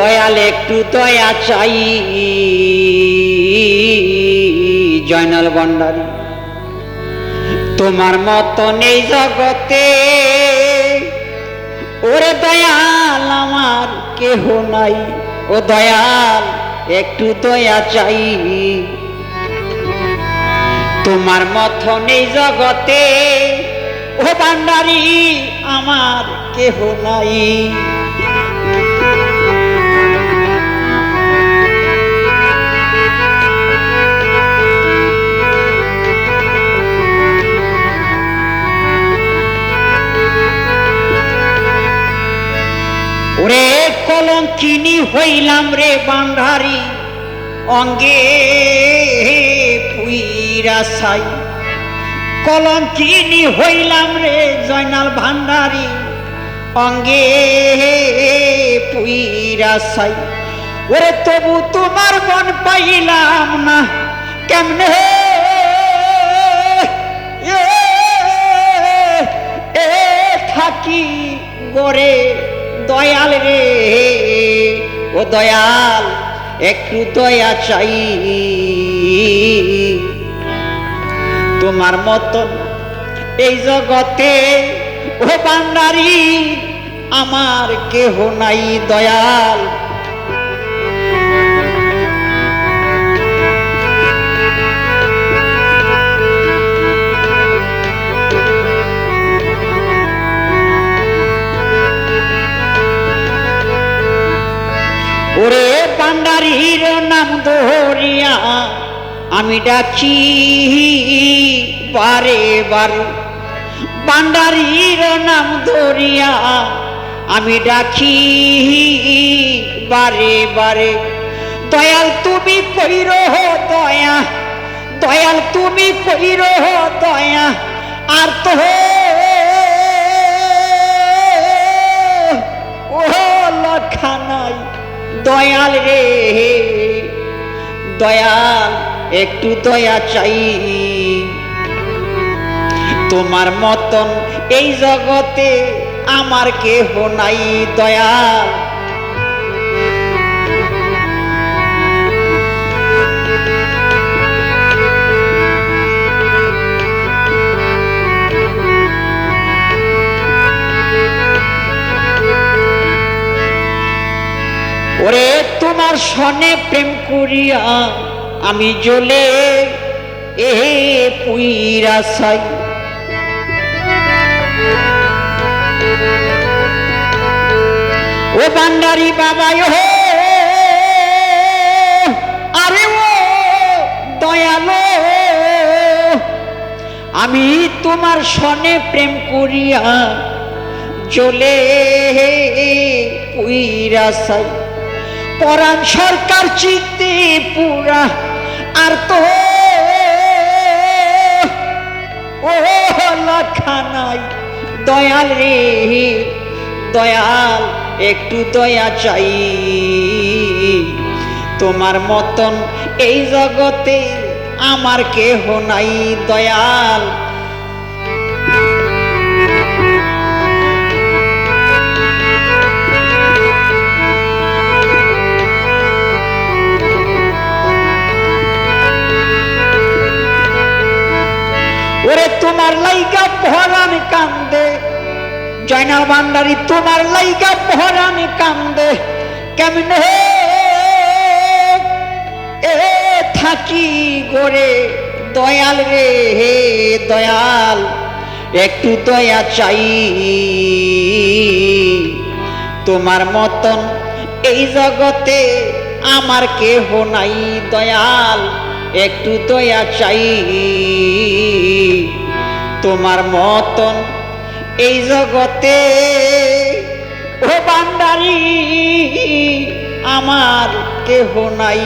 দয়াল একটু দয়া চাই জয়নাল ভান্ডারী তোমার মতো নেই জগতে ওরে দয়াল আমার কেহ নাই ও দয়াল একটু দয়া চাই তোমার মতো নেই জগতে ও ভান্ডারী আমার কেহ নাই ওরে কলঙ্কিনী হইলাম রে ভান্ডারী অঙ্গে পুইরা ছাই কলঙ্কিনী হইলাম রে জয়নাল ভান্ডারী অঙ্গে পুইরা ছাই ওরে তবু তোমার মন পাইলাম না কেমনে থাকি গরে দয়াল রে ও দয়াল একটু দয়া চাই তোমার মতন এই জগতে ও ভান্ডারী আমার কেহ নাই দয়াল ওরে ভান্ডারীর নাম ধরিয়া আমি ডাকি বারে বারে ভান্ডারীর নাম ধরিয়া আমি ডাকি বারে বারে দয়াল তুমি কইরো দয়া দয়াল তুমি কইরো দয়া আর তো ও লক্ষা নাই দয়াল রে দয়াল একটু দয়া চাই তোমার মতন এই জগতে আমার কেহ নাই দয়াল ওরে তোমার সনে প্রেম করিয়া আমি জ্বলে পুইরা ছাই ও ভান্ডারী বাবা আরে ও দয়ালো আমি তোমার সনে প্রেম করিয়া জ্বলে পুইরা ছাই পরাণ সরকার চিত্তে পুরা আর তো ও লক্ষা নাই দয়াল রে দয়াল একটু দয়া চাই তোমার মতন এই জগতে আমার কেহ নাই দয়াল ওরে তোমার লাইগা পরাণ কান্দে জয়নাল ভান্ডারী তোমার লাইগা পরাণ কান্দে কেমনে থাকি গোরে দয়াল রে দয়াল একটু দয়া চাই তোমার মতন এই জগতে আমার কেহ নাই দয়াল একটু দয়া চাই তোমার মতন এই জগতে ও ভান্ডারী আমার কেহ নাই।